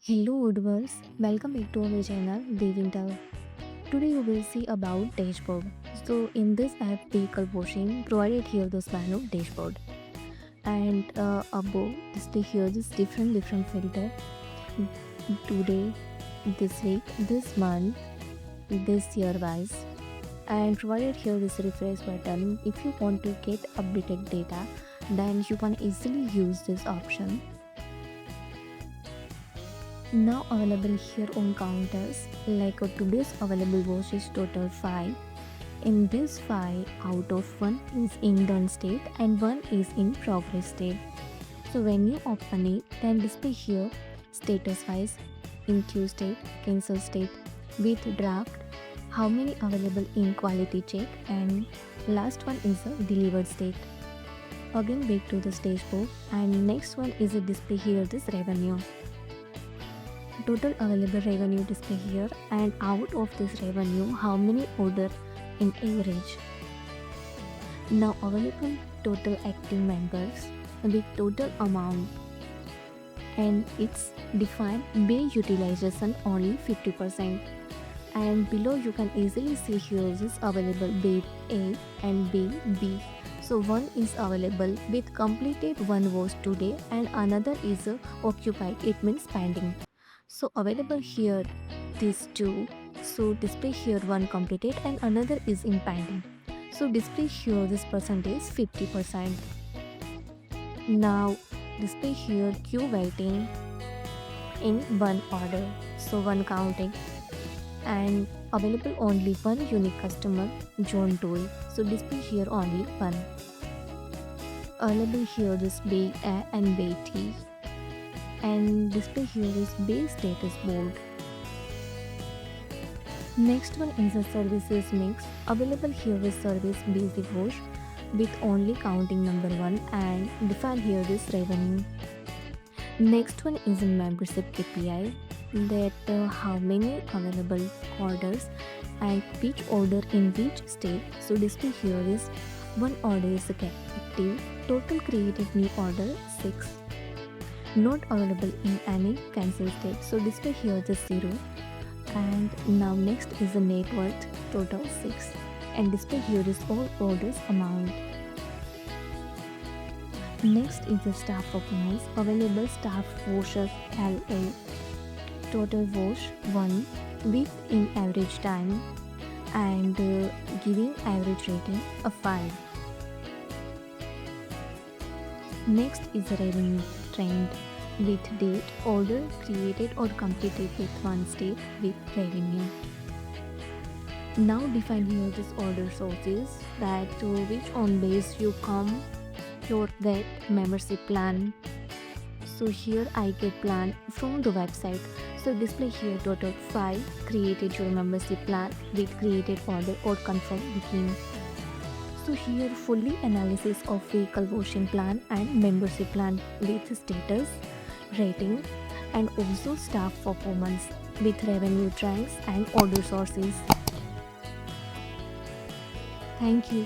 Hello Woodworks, welcome back to our channel Devintelle. Today you will see about dashboard. So in this app vehicle washing provided here the span of dashboard and above display here this different filter today, this week, this month, this year wise, and provided here this refresh button. If you want to get updated data, then you can easily use this option. Now available here on counters, like today's available wash is total 5. In this 5, out of 1 is in done state and 1 is in progress state. So when you open it, then display here status wise, in queue state, cancel state, with draft, how many available in quality check, and last one is a delivered state. Again back to this dashboard, and next one is a display here this revenue. Total available revenue display here, and out of this revenue how many order in average. Now available total active members with total amount, and it's defined bay utilization only 50%, and below you can easily see here is available bay A and bay B. So one is available with completed one wash today and another is occupied, it means pending. So available here these two. So display here one completed and another is in pending. So display here this percentage 50%. Now display here queue waiting in one order. So one counting, and available only one unique customer zone tool. So display here only one. Available here this bay A and bay T, and display here is base status board. Next one is a services mix. Available here is service basic wash with only counting number 1, and define here is revenue. Next one is a membership KPI, that how many available orders and which order in which state. So display here is one order is active, total created new order 6, not available in any cancel state. So display here the 0, and now next is the net worth total 6, and display here is all orders amount. Next is the staff performance. Available staff washer LA, total wash 1 with in average time, and giving average rating of 5. Next is the revenue trend with date, order created or completed with one state with revenue. Now define here this order sources, that to which on base you come your get membership plan. So here I get plan from the website. So display here total 5 created your membership plan with created order or confirm booking. So here fully analysis of vehicle washing plan and membership plan with status, rating, and also staff performance with revenue trends and order sources. Thank you.